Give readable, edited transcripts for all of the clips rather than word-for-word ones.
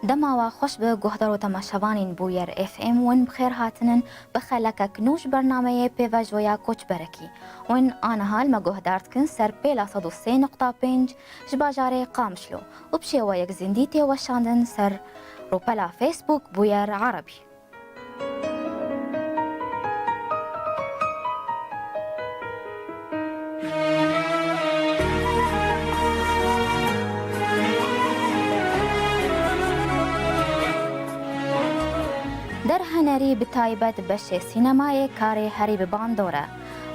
دما و خوش به گهدار و تماشاوانین بویر اف ام ون بخیر هاتنن بخلک کنوش برنامه پیوجویا کوچ برکی ون آن حال ما گهدارت کن سر پیلا 103.5 جباجاره قامشلو و بشه و یک زندیتی و شاندن سر روپلا فیسبوک بویر عربی. در هنری بتایبت بشه سینمای کاری هری باندوره.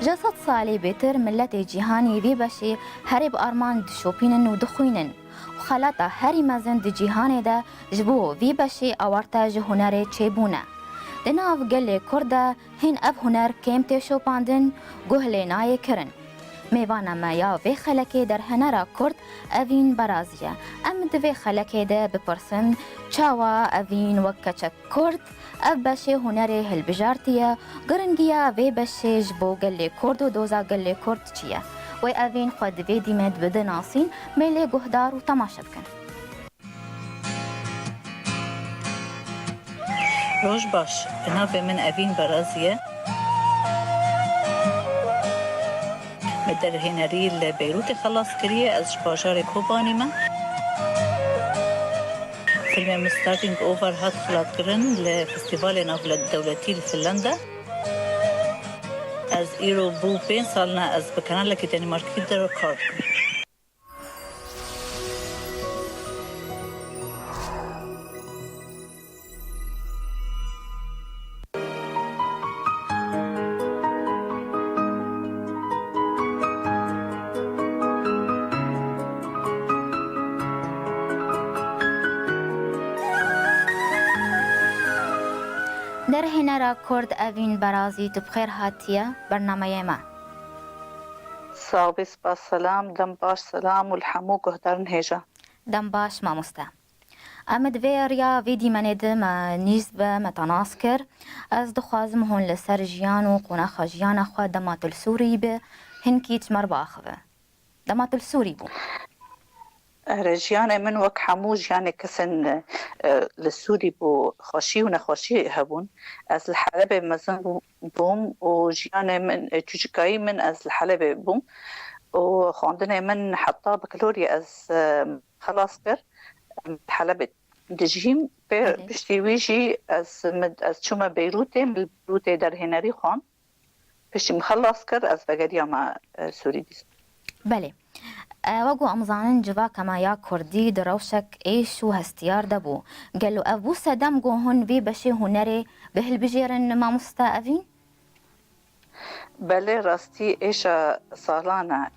جسد سالی بیتر ملت جهانی وی بشه هری بارمان دشوپینن و دخوینن و خلاطه هری مزن د جهانی ده جبو وی بشه آورتا هنر چیبونه. دناف گل کرده هن اب هنر کم تشوپاندن گهل نای کرن. میوان ما یا وی خلکی در هنر کرد اوین برازیه. ام دوی خلکی ده بپرسن چاوا اوین وکچک کرد اف بشه هنر هلبجارتیه گرنگیه وی بشه جبو گل کرد و دوزا گل کرد چیه و اوین خود وی دیمد بده ناسین میلی گهدار و تماشد کن. روش باش بناف من اوین برازیه مدر هنری لبیروت خلاص کریه از بازار کوبانی من فیلم ستارتینگ اوور هات خلاص کردن لفستیوال ناول الدولتی لفنلندا از ایرو بو 5 سالنا از بکنان لکی دنمارکی در کار در هنر کرد اوین برازی تو بخیر هاتیه برنامه ما. صابس با سلام دم باش سلام والحمو گهدارن هیجا. دم باش ما مستا. امد ویریا ویدی منید ما نیز به متناسکر از دخوازم هون لسر جیان و قناخ جیان خوا دمات السوری به هنکیت مرباخوه. دمات السوری بو. رجیان من وک حمو جیان کسن لسوری بو خوشی و نخوشی هبون از الحلب مزن بوم و جیان من چوچکایی من از الحلب بوم و خواندن من حطا بکلوری از خلاص کر الحلب دجیم پشتی ویجی از چوم بیروته من بیروته در هنری خوان پشتی مخلص کر از بگریا ما سوری دیست. بله. وگو امزانن جوا کما یا کردی دروشک ایش و هستیار دبو گلو ابو سدم گو هن وی بشه هنری به هل بجیرن ما مستعفین؟ بله راستی ایشا سالانه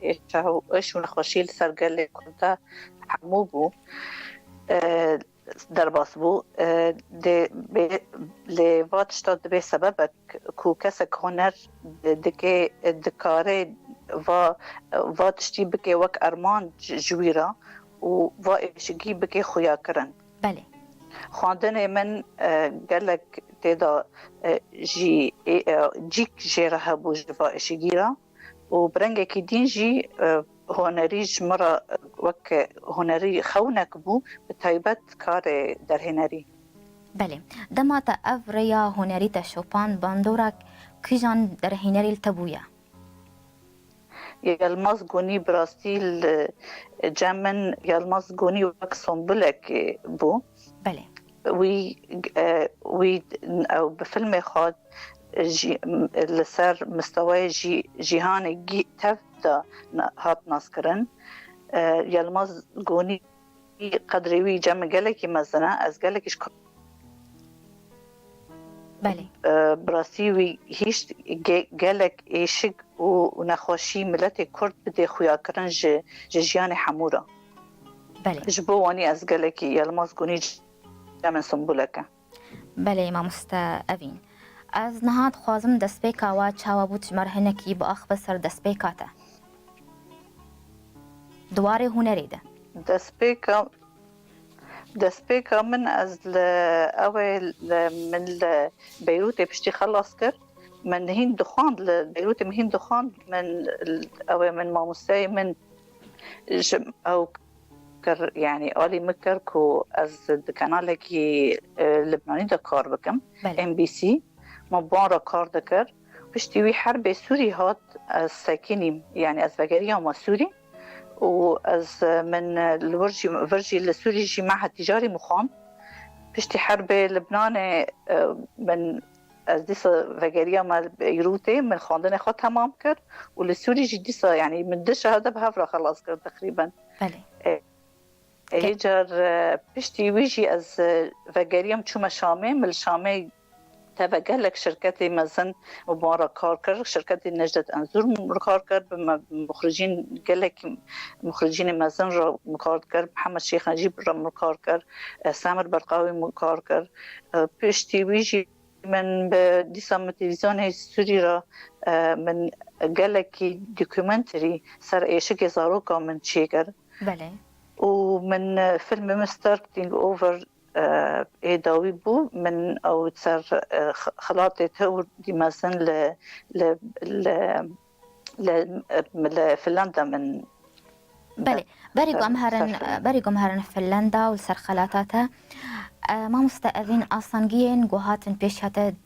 ایشو نخوشیل سرگل کرده حمو بو در باس بو لیواتشتا دبی سبب کو کسک هنر دکه دکاره و تشتی بکه وک ارمان جویرا و ایشگی بکه خویا کرن. بله. خواندن من گلک تیدا جیک جیره هبو جوا ایشگی را و برنگه که دین جی هنری جمرا وک هنری خونک بو به تایبت کار در هنری. بله. دمات افریا هنری تشوپان باندورک کجان در هنری التبویا؟ یلماز گونی براستی جمن یلماز گونی وک سنبولک بو. بله. وی او بفیلم خود لسر مستوای جهان تف دا هات ناس کرن یلماز گونی قدری وی جمع گلکی مزنه از گلکش بله. براستی وی هیچ گلک ایشگ و نخوشی ملت کرد بده خویا کرن جیان حمورا. بله. جبوانی از گلکی یلماز گونی جمع سنبولکه. بله ما مستعفین. از نهاد خوازم دست بیکا و چاوا بود مرهنکی با اخ بسر دست بیکاته. دواره هنری ده. دست بیکا من از اول من بیروت پشتی خلاص کرد من هین دخاند بیروت مهین دخاند من اول من ماموسای من او مكر يعني آلی مكر کو از دکاناله کی لبنانی دا کار بکم MBC ما بان را کار دکر پشتیوی حرب سوری هات از ساکنیم يعني از وگریا ما سوری و از من الورجي لسوري جي معهد تجاري مخان بشتي حرب لبنان من از دیسا وگریا ما بيروتي من خاندن خود تمام کرد و لسوري جي دیسا يعني من دش هذا بهفرا خلاص کرد تقريبا هيجر بشتي ويجي از وگريام چوم شامي من شامي تبقى لك شركتي مثلا مبارك كاركر شركتي نجدة أنزور كاركر مخرجين قال لك مخرجين مثلا كاركر محمد شيخ نجيب رم كاركر سامر برقاوي كاركر بيشتي ويجي من ديسام تلفزيون السوري را من قال لك دوكيومنتري صار ايش كزاروكا من شيكر بله ومن فيلم مستر كتينج اوفر داوي بو من او تصير خلاطة تور دي مثلا لفنلندا من بله بريقم هرن فنلندا والسر خلاطاته ما مستأذين أصنجين جوهاتن بيش هتد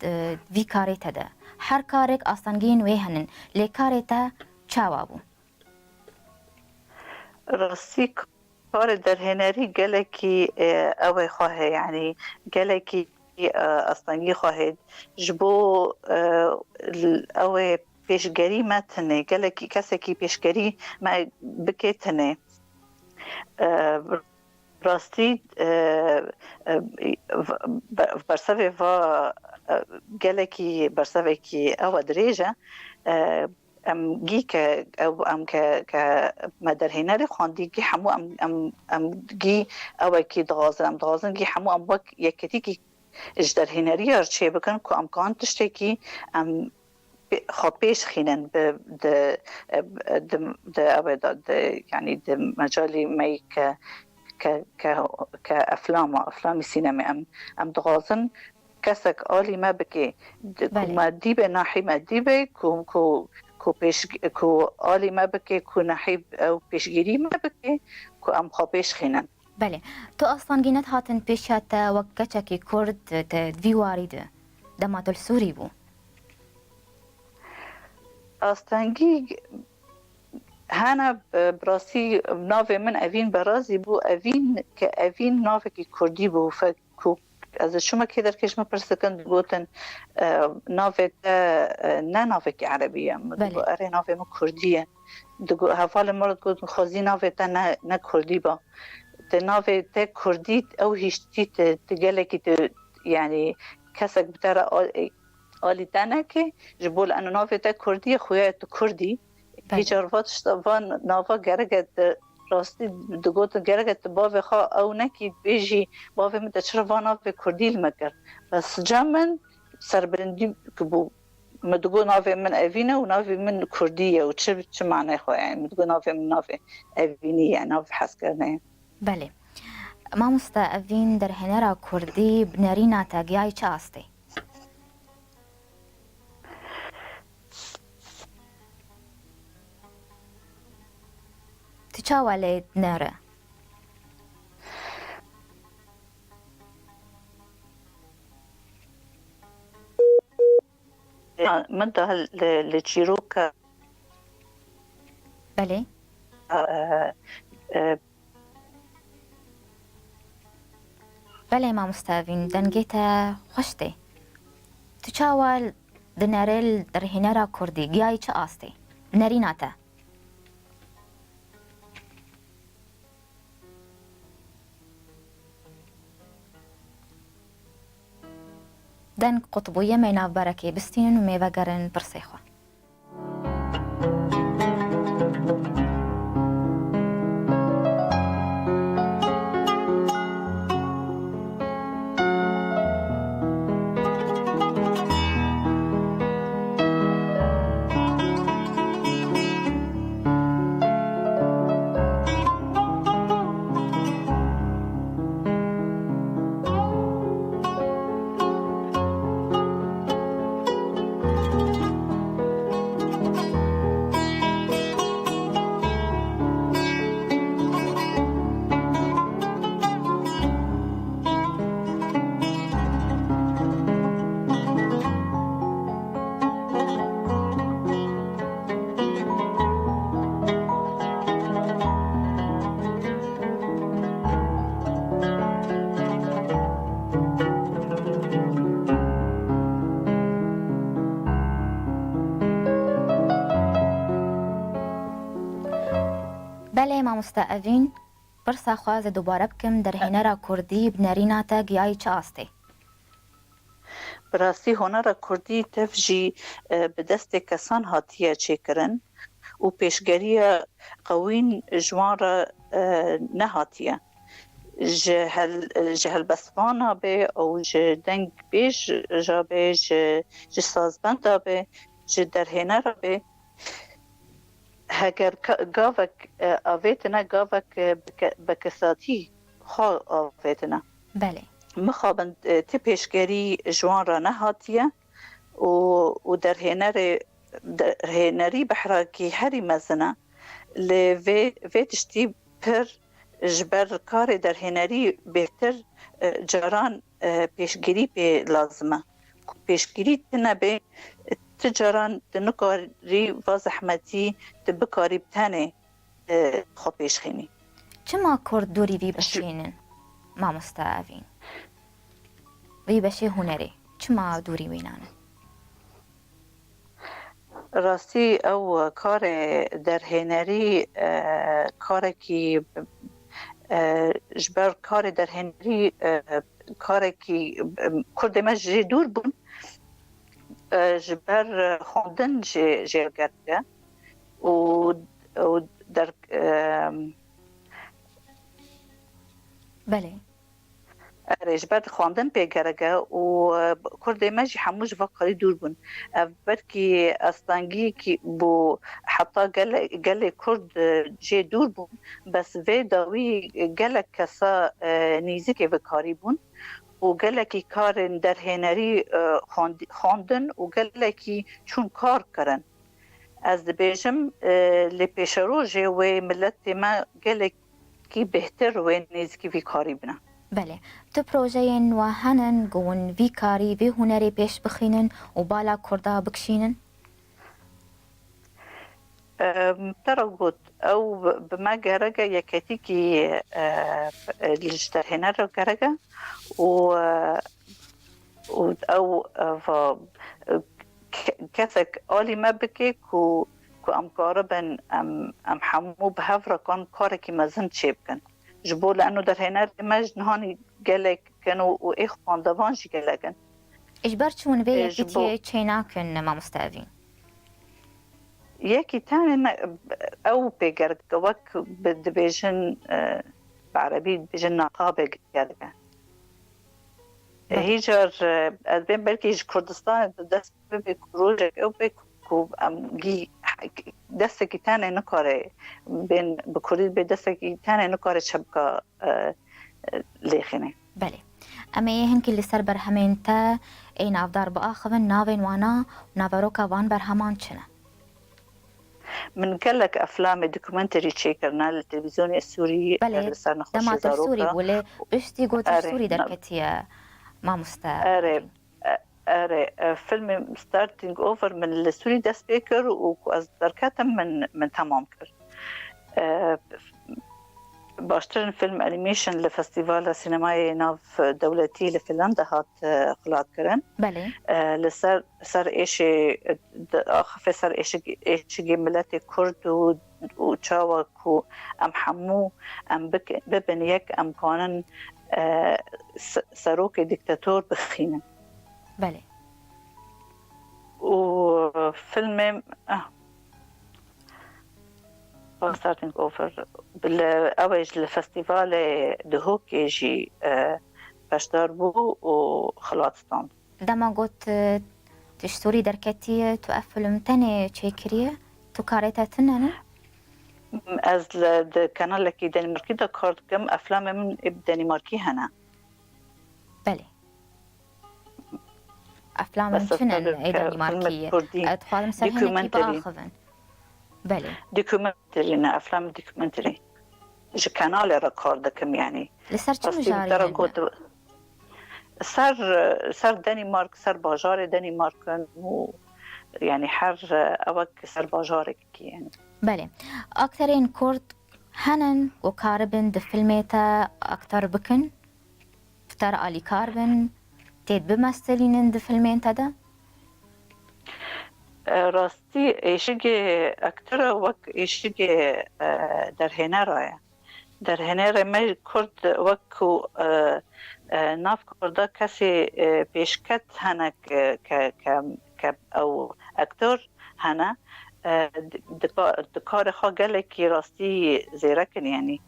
في كاريتا ده هر كارك أصنجين ويهنن لكاريتا چاوابو راسيك کار در هنری گلکی اوی خواه یعنی گلکی اصلنگی خواهد جبو اوی پیشگری متنه گلکی کسی که پیشگری ما بکتنه راستی برسوی و گلکی برسوی که او دریجه ام گی که او ام که مدر هنری خواندی گی همو ام گی او کی دغازن گی همو ام وک یکتی کی اجدر هنری ارچه بکن که امکان تشتی کی ام خود پیش خینن د يعني د مجالي مي ك افلام سينما ام دغازن كسك آلي ما بكي ما ديبه ناحي ما ديبه کو آلی ما بکه کو نحیب او پیشگیری ما بکه کو ام خواهش خینن بله تو اصلا گینت هاتن پیشت وقتا که کرد دوی وارده دمات السوری بو اصلنگی هانا براسی ناوه من اوین برازی بو اوین که اوین ناوه که کردی بو فکو از شما که در کشم پرسکند گوتن ناوه نه ناوه که عربیه دگو اره ناوه ما کردیه دگو حوال مرد گوتن خوزی ناوه تا نه کردی با ده ناوه تا کردی او هشتی تگله که یعنی کسک بتره آلی تنه که جبول انو ناوه تا کردی خویه تو کردی هیچ عرفاتش وان ناوه گرگت راستی دگوت گرگت باوی خواه او نکی بیجی باوی مده چرا وانا به کردیل مکر بس جمن سربرندی که بو مدگو ناوی من اوینه و ناوی من کردیه و چه معنی خواه یعنی مدگو ناوی من ناوی اوینی یعنی ناوی حس کرنه بله ما مستأذین در هنرا کردی بنرینا تاگیای چه استی؟ تشاولت نرى مدة لتشيروكا بله بله ما مستاوين دنگيتا خوشتي تشاول دنارل در هنرا كردي جاي چه آستي نريناتا دن قطبوية ميناف بركي بستين وميوة قرن برسيخوة بله مامۆستا ئەڤین پرسا خوازە دووبارە بکەم دەرهێنەرە کوردی بنەریناتە گیایی چ ئاستێ؟ براستی هنر کردی تفجی به دست کسان هاتیه چکرن و پیشگری قوین جوان را نهاتیه جهل بسوانا به او دنگ بیش جا به سازبند به درهنه را به هگر گاوک آویتنا گاوک بکساتی خواه آویتنا بله مخابن تی پیشگری جوان را نهاتیه و در هنری بحراکی هری مزنه لوی تشتی پر جبر کار در هنری بهتر جاران پیشگیری به لازمه پیشگیری تنبه تجاران تنکاری و زحمتی تبکاری بتانه خو پیشخینی چما کرد دوری وی بشینن مامۆستا ئەڤین وی بەشێ هوەرێ چما دووری وینانن؟ راستی او کار در هنری کارکی جبر کار در هنری کارکی کرد ما جی دور بون جبر خوندن جی گرده و در بله جبر خواندن پیگرگه و کرد ماجی هموش وقتی دور بون برکی استانگی کی بو حتی گل کرد جی دور بون بس وی داوی گل کسا نیزی که وکاری بون و گل کی کار در هنری خواندن و گل کی چون کار کرن از بیجم لپیشرو جی و ملت ما گل کی بهتر و نیزی کی وکاری بنا بله تو پروژهین و هنن گون وی کاری وی هنری پیش بخینن و بالا کردا بکشینن؟ ترى قلت او بما جرجا يكاتيكي الاشتهينا جرجا و او كثك اولي ما بكي كو ام قاربن ام حمو بهفرا كان كاركي مازن تشيبكن جبو لانه در هنر مجن هاني قالك كانوا واخوان دافانشي قالكن اجبر چون وی یکیتی چیناکن مامۆستا ئەڤین یکی تاني او بيجرك وك بدبيجن بعربي بيجن نقابة قالكن هيجر بين بلكي كردستان دست بكروجك او بكو ام جي دستکی تانه نکاره بین بکردید به دستکی تانه نکاره شبکه لیخنه بله اما هنکی اللي سر برهمين تا اين افدار باخذن نافين وانا ونافروكا وان برهمان چنه من قالك افلام دوكيومنتري تشيكرنا للتلفزيون السوري بله دمات السوري بوله بشتي قوت السوري دركتيا مامۆستا اره فيلم ستارتينج اوفر من السوري دا سبيكر واز دركاتم من تمام كر باشترن فيلم انيميشن لفستيفال سينمائي ناف دولتي لفنلندا هات خلات كرن بله لسر ايشي اخف سر ايشي ملت كرد و چاوك و ام حمو ام ببن يك ام كانن سروك ديكتاتور بخينن بله وفيلم ستارتينج اوفر بالاوج الفستيفال دهوك يجي باشدار بو وخلاص دما قلت تشتوري دركتي تو افلم تاني تشيكريه تو كاريتا تنانا از القناه كي دنماركي دا كارد كم افلام من دنماركي هنا بله افلام شنن دنماركيه ادخل مسرحيه باخذن بله دوكيومنتري افلام دوكيومنتري جو كانال ريكورد كم يعني لسر چه مجاري سر دنمارك سر باجار دنمارك و يعني حر اوك سر باجارك يعني بله اكثرين كرد هنن وكاربن دفيلميتا اكثر بكن فتر الي كاربن تيد بمثلين دفيلميتا ده راستی ایشگی اکتر وک ایشگی در هنرای در هنر ما کرد وکو ناف کرده کسی پیشکت هنه که او اکتر هنه دکار خواه گله که راستی زیرکن یعنی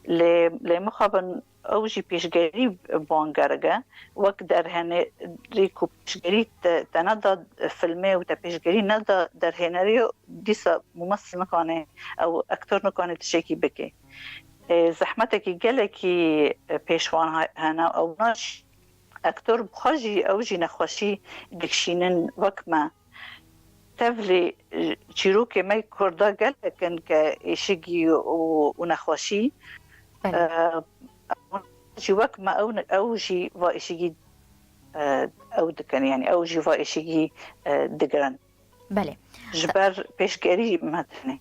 لی مخابن اوجی پیشگری بانگرگه وقت در هنری کو پیشگری تندا فیلمه و تا پیشگری ندا در هنری دیسا ممثل نکانه او اکتر نکانه تشکی بکه زحمته که گله که پیشوان هنه او ناش اکتر بخواجی اوجی نخوشی دکشینن وقت ما تفلی چیروک می کرده گله کن که ایشگی و نخوشی جي وقت ما أوجي وإشيجي أو دكان يعني أوجي وإشيجي دقران بله جبر بيشكري مثلا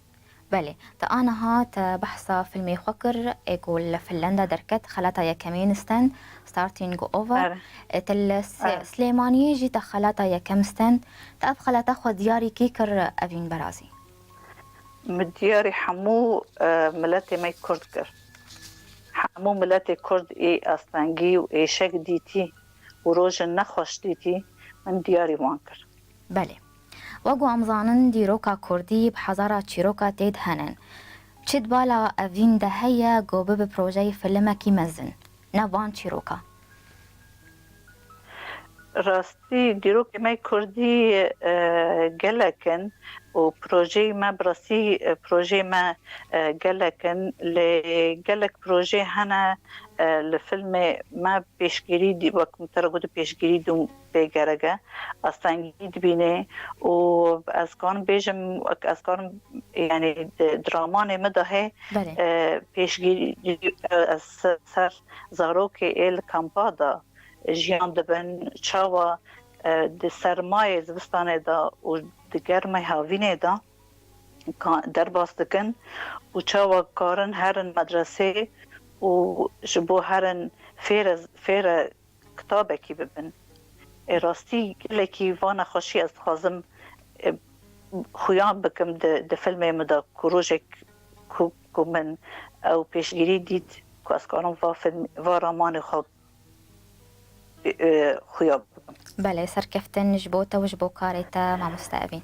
بله تا أنا هات بحثا فيلمي خوكر يقول فنلندا دركت خلاتا يا كمين ستاند ستارتينج أوفر تل سليمانية جي تخلاتا يا كم ستاند تأب خلاتا خو دياري كيكر أبين برازي مدياري حمو ملاتي ماي كردكر حمو ملت کرد ای استانگی و ایشک دیتی و روژ نخوش دیتی من دیاری وان کرد. بله وگو امزانن دیروکا کردی بحضارة چیروکا تید هنن چید بالا اوین ده هیا گوبه به پروژه فیلمکی مزن نوان چیروکا راستی دیروک ما کردی گلکن و پروژه ما براستی پروژه ما گلکن لگلک پروژه هنه لفیلم ما پیشگیری دی وقت مترگود پیشگیری دوم بگرگه استانگی بینه و از کان بیجم از کان یعنی درامان مدهه پیشگیری از سر زاروک ایل کمپادا جیان دبن چاوا د سرمایه زوستانه دا و د گرمه هاوینه دا در باستکن و چاوا کارن هرن مدرسه و جبو هرن فیر کتابه کی ببن راستی لکی وانا خوشی از خازم خویان بکم د فیلم مدا کروژک کو من او پیشگیری دید که از کارم و رامان خواب خياب بله سركفتن جبوتا وجبو كاريتا مع مستقبين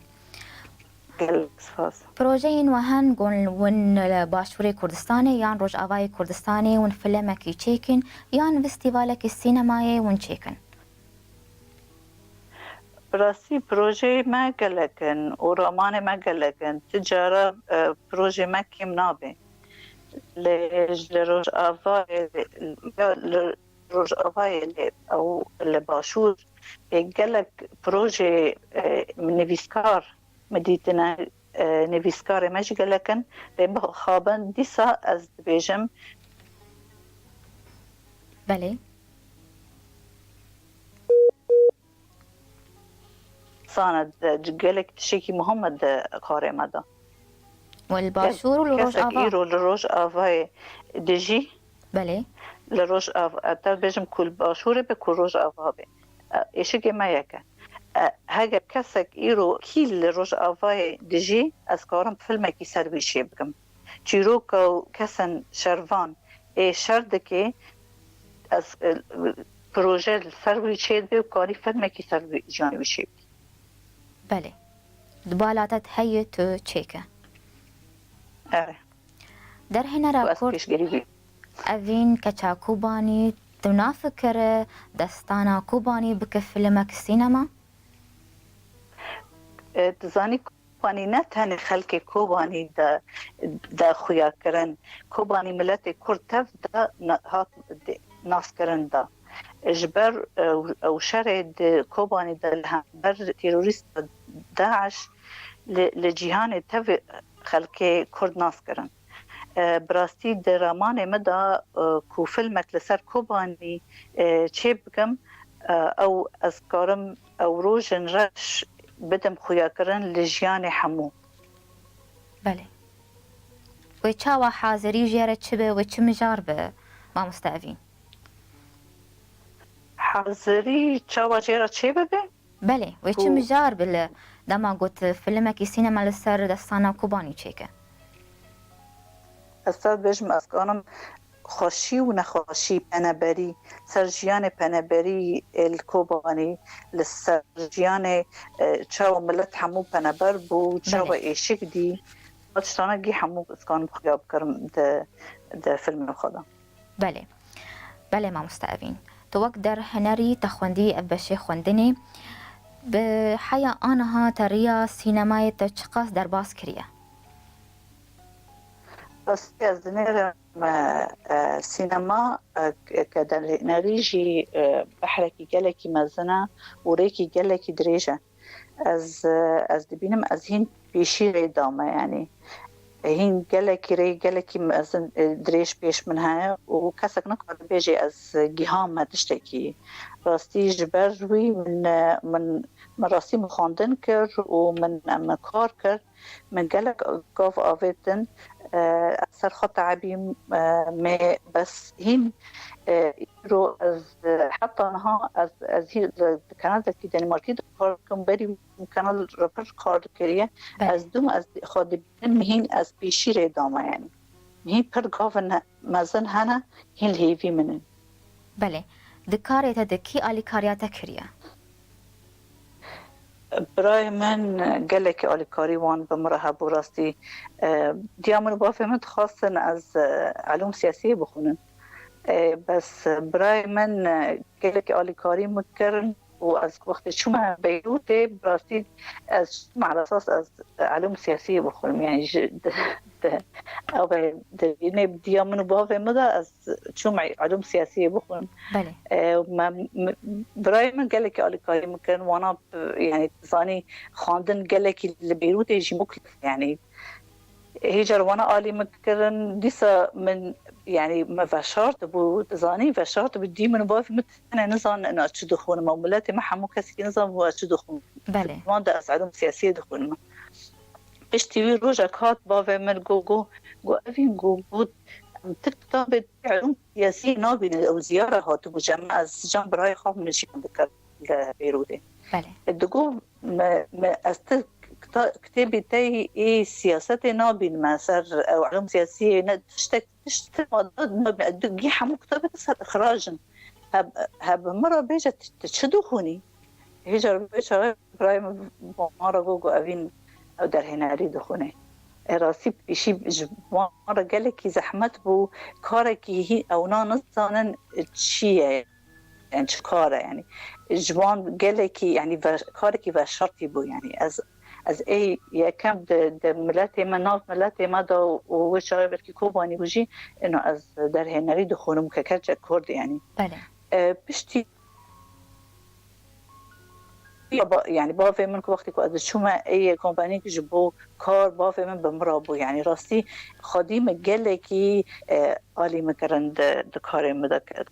بروجين وهن قول ون باشوري كردستاني يان روج آواي كردستاني ون فيلمكي تشيكن يان فيستيفالك السينمائي ون تشيكن براسي بروجي ما قلقن وروماني ما قلقن تجارة بروجي ما كيم نابي لروج آواي روز آوای او لباشور گلک پروژه نویسکار مدیتنا نویسکار ماش گلکن به خوابن دیسا از بیجم بله صاند گلک تشکی محمد کار مدا والباشور والروج آوا روج آوای دجی بله لروج آوا اتر بیجم کل باشوره به کل روج آوا به ایشگی ما یکه هاگه کسک ایرو کیل لروج آوای دجی از کارم فیلمه کی سرویشی بگم چیرو که کسن شروان ای شرده که از پروژه سرویشی به کاری فیلمه کی سرویشی بله دبالاتت هی تو چیکه در هنا راپورت اوین کچا کوبانی تو نافکر دستانا کوبانی بک فیلمک سینما تزانی کوبانی نه تنها خلک کوبانی دا خویا کرن کوبانی ملت کرد دا هات ناس کرن دا اجبر او شر کوبانی دا بر تروریست داعش لجهان تف خلک کرد ناس کرن براستی درامان مدا کو فیلمک لسر کوبانی چه بگم او از کارم او روژن رش بدم خویا کرن لجیان حمو بله و چاوا حاضری جیره چه به و چه مجار به ما مستعفین حاضری چاوا جیره چه به بله و چه مجار به دما قلت فيلمك سينما لسر دستانا كوباني تشيكا استاد بجم اسكانم خوشی و نخوشی پنبری سرجیان پنبری الکوبانی لسرجیان چاو ملت همو پنبر بو چاو ایشک دی اتشتانا گی همو اسکان خیاب کرم ده فیلم خدا. بله ما مستعفين توك در هنري تخوندي بشي خوندني بحيا آنها تريا سينماي تشقاس در باس كريا بس از نر سینما کدر نریجی بحرکی گلکی مزنه و ریکی گلکی دریجه از دبینم از هین پیشی ری دامه یعنی هین گلکی مزن دریج پیش من ها و کسک نکرد بیجی از گیهام مدشتکی راستی جبر روی من راستی مخاندن کرد و من کار کرد من گلک گاف آویدن اثر خط عبیم ما بس هين رو از حتى انها از هي كندا كي دنماركي کار کم بری کانال رپر کار کریه از دوم از خود هين از پیشی ری دامه یعنی هين پر گاون مزن هنه هين هیوی منن بله دکاری تا دکی آلی کاریاتا کریه برای من گلک آلیکاری وان بمره براستی دیامون با فهمت خواستن از علوم سیاسی بخونن بس برای من گلک آلیکاری مکرن و از وقت شما بیروت براستی از على اساس از علوم سیاسی بخونم یعنی او دینه دیامون با فهمت از شما علوم سیاسی بخونم بله برای من گلک آلیکاری مکرن وانا يعني زاني خواندن گلکی لبیروت جی مکلف يعني هیجر وانا آلی مکرن دیسا من يعني ما فشارت بود زاني فشارت بدي من باف متنا نزان انا اتش دخون مولاتي ما حمو كسي نظام هو اتش دخون بله ما ده اسعدهم سياسيه دخون ما اشتي روجا كات باف من جو افين جو بود تكتب علوم سياسيه نابين او زياره هات مجمع از جنب راي خاف من شي بكر لبيروت بله الدقو ما است كتابي تاي ايه سياسات نابين مسار او علوم سياسيه تشتك ما بيقدو حمو كتابة تسهل اخراجا هب مرة بيجا تشدوخوني هيجر بيجا برايم مرة جوجو افين او در هناري دخوني راسي بيشي مرة قالك زحمت بو كاركي هي او نانصانن تشيه يعني كاره يعني جوان قالكي يعني كاركي وشرطي بو يعني از ای یکم د ملت ما ناف ملت ما دا و شاید برکی کوبانی بوجی اینو از در هنری دخونم که کرد کرد یعنی بله پشتی يعني بافي من وقتی که از شما ای کمپانی که جبو کار بافي من بمرابو يعني راستی خادم گله کی عالی مکرند د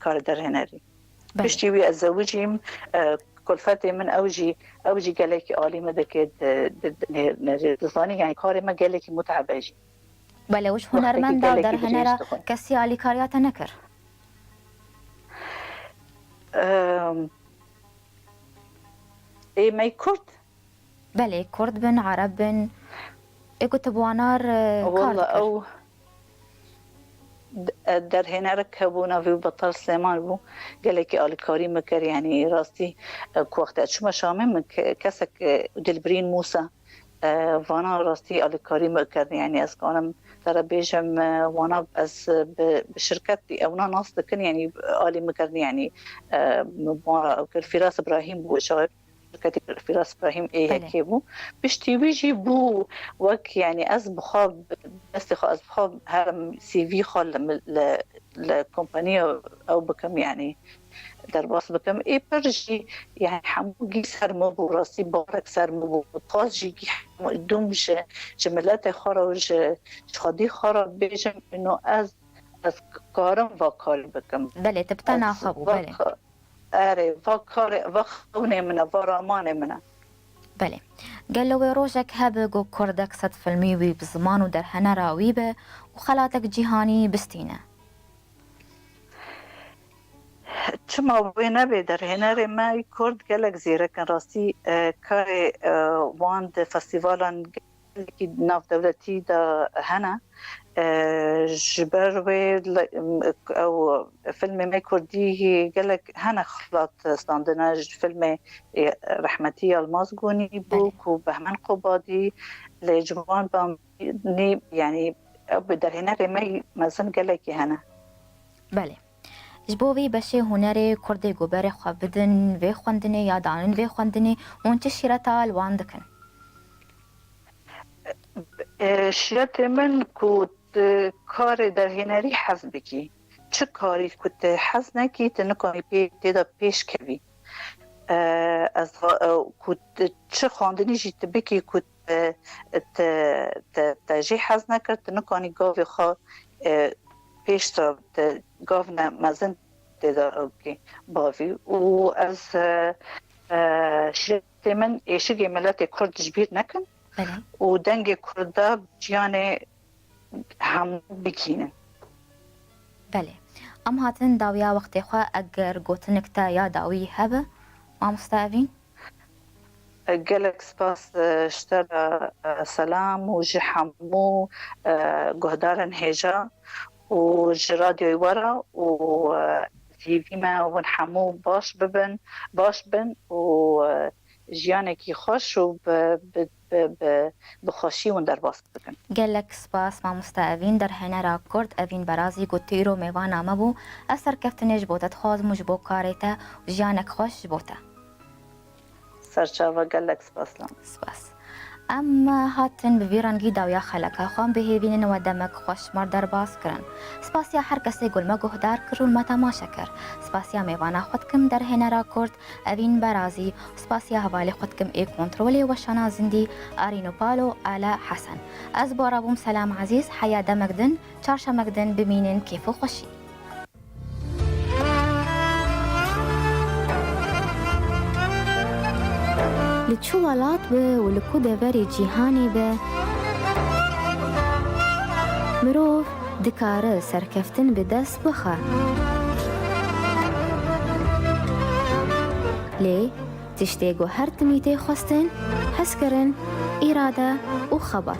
کار در هنری پشتی وی از زوجیم كلفتي من اوجي قالك عالي مدك دزاني يعني كاري ما قالك متعب اجي بله وش هنرمند در هنرا کسی علی کاریات نکر اي ما كرد بله كرد بن عرب بن اكو تبوانار والله او در هنا ركبونا في بطل سليمان بو قال لك الكاري مكر يعني راستي وقت شو ما شامم من كسك دلبرين موسى وانا راستي الكاري مكر يعني اس كانم ترى بيجم وانا از بشركتي او ناس كان يعني الي مكر يعني فراس ابراهيم بو شاعر شركتي فراس ابراهيم هيك بو بشتي بيجي بو وك يعني از بخاب بس از بخاب هرم سي في خال لكومبانيه او بكم يعني درباس بكم اي برجي يعني حموجي سر مو راسي بارك سر مو طاجي دومش جملات خارج خدي خراب بيجم انه از کارم و کار بکم بله تبتنا خبو بله آره وخونه منه ورامان منه بله قالوا روجك هبقو كردك صد فيلمي وي بزمان ودر هنرا ويبه وخلاتك جيهاني بستينه چما وینا به در هنر ما کرد گلک زیره کن راستی کار واند فستیوالان که ناف دولتی دا هنه جبر و او فیلم ما کردی گلک هنه خلات استاندنه فیلم رحمتی المازگونی بو که بهمن قبادی لجوان با یعنی در هنر ما مزن گلکی هنه. بله جبوی بشه هنر کرد گوبر خواب بدن و خواندنی یا دانن و خواندنی اون چه شیرت الوان دکن؟ شیرت من که کار در هنری حز بکی چه کاری که حز نکی تنکنی تیدا پیش کبی از که چه خواندنی جیت بکی که تجی حز نکرد تنکنی گاوی خواه پیش تا گاو مزن تیدا باوی و از شیرت من ایشگی ملت کرد جبیر نکن و دنگ کرده جیان هم بکینن. بله ام هاتن داویا وقتی خواه اگر گوتنک تا یا داوی هبه ما مستعفین؟ گلک سپاس شتر سلام و جحمو گهدارن هجا و جرادیوی ورا و تیوی ما ون حمو باش بن و جیانکی خوش و بخوشی ون در باس بکن. گلک سپاس ما مستعفین در هنر کرد اوین برازی گوتی رو میوان آمه بو اثر کفتنش بوتت خواز مجبو کاریتا و جیانک خوش بوتا. سرچاوه گلک سپاس لام. سپاس. اما هاتن بویرانگی داویا خلکا خوام بهیوینن و دمک خوش مار در باز کرن. سپاسیا هر کسی گلما گهدار کرون ما تماشا کر. سپاسیا میوانا خود کم در هنر کرد اوین برازی. سپاسیا حوالی خود کم ای کنترولی و شانا زندی آرینو پالو آلا حسن. از بارابوم سلام عزیز حیا دمکدن چارشا مکدن بمینن کیف و خوشی. لچو ولات به و لکو دوری جیهانی به مروف دکاره سرکفتن به دست بخه لی تشتیگو هر تمیته خواستن حس کرن اراده و خبات